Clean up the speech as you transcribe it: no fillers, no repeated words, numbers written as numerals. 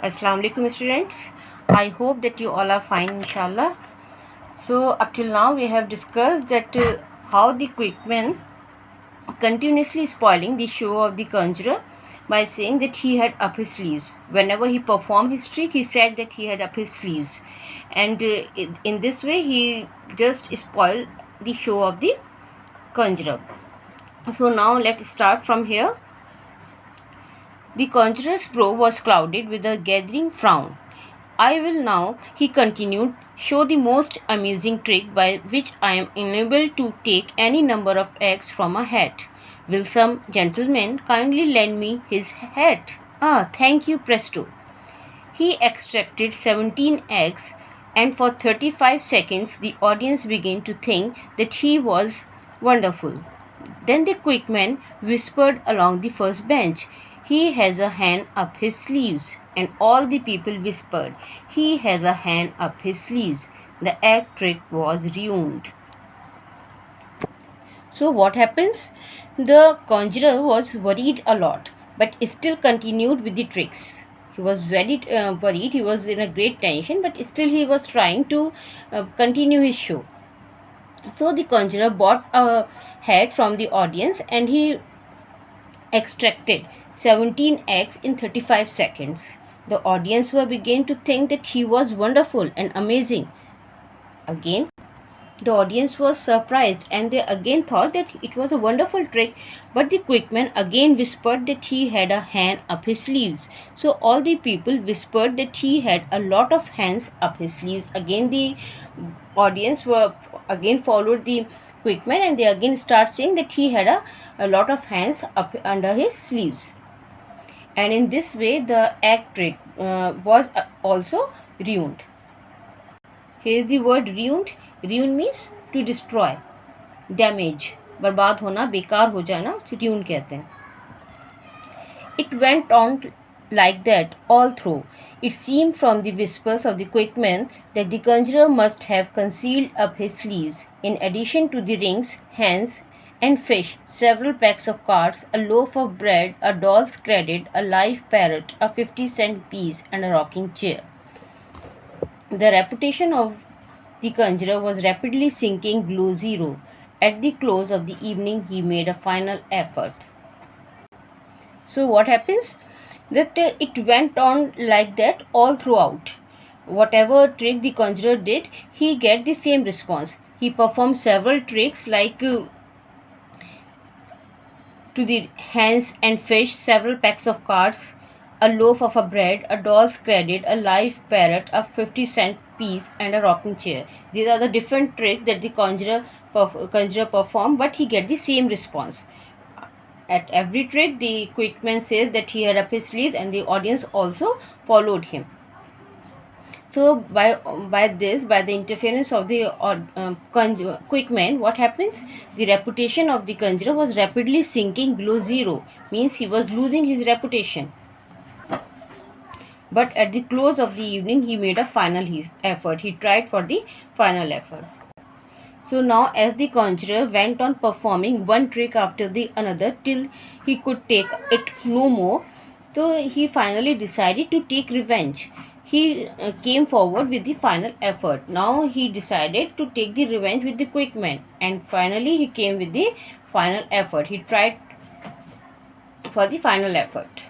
Assalamu alaikum students. I hope that you all are fine inshallah. So up till now we have discussed that how the Quickman continuously spoiling the show of the conjurer by saying that he had up his sleeves. Whenever he performed his trick, he said that he had up his sleeves, and in this way he just spoiled the show of the conjurer. So now let's start from here. The conjurer's brow was clouded with a gathering frown. I will now, he continued, show the most amusing trick by which I am enabled to take any number of eggs from a hat. Will some gentleman kindly lend me his hat? Ah, thank you, presto. He extracted 17 eggs, and for 35 seconds the audience began to think that he was wonderful. Then the Quickman whispered along the first bench, "He has a hand up his sleeves." And all the people whispered, "He has a hand up his sleeves." The egg trick was ruined. So what happens? The conjurer was worried a lot, but still continued with the tricks. He was very worried. He was in a great tension, but still he was trying to continue his show. So the conjurer bought a hat from the audience, and he extracted 17 eggs in 35 seconds. The audience were began to think that he was wonderful and amazing. Again, the audience was surprised, and they again thought that it was a wonderful trick, but the Quickman again whispered that he had a hand up his sleeves. So all the people whispered that he had a lot of hands up his sleeves. Again the audience were again followed the Quickman, and they again start saying that he had a lot of hands up under his sleeves. And in this way the egg trick was also ruined. Here is the word ruined. Ruin means to destroy, damage, बर्बाद होना, बेकार हो जाना, उसे ruin कहते हैं. It went on like that all through. It seemed from the whispers of the Quickman that the conjurer must have concealed up his sleeves, in addition to the rings, hands, and fish, several packs of cards, a loaf of bread, a doll's credit, a live parrot, a 50-cent piece, and a rocking chair. The reputation of the conjurer was rapidly sinking below zero. At the close of the evening, he made a final effort. So what happens? That it went on like that all throughout. Whatever trick the conjurer did, he get the same response. He performed several tricks like to the hands and fish, several packs of cards, a loaf of a bread, a doll's credit, a live parrot, a 50-cent piece, and a rocking chair. These are the different tricks that the conjurer performed, but he get the same response. At every trick, the Quickman says that he had up his sleeves, and the audience also followed him. So by the interference of the Quickman, what happens? The reputation of the conjurer was rapidly sinking below zero. Means he was losing his reputation. But at the close of the evening, he made a final effort. He tried for the final effort. So now, as the conjurer went on performing one trick after the another till he could take it no more, so he finally decided to take revenge. He came forward with the final effort. Now he decided to take the revenge with the Quickman, and finally he came with the final effort. He tried for the final effort.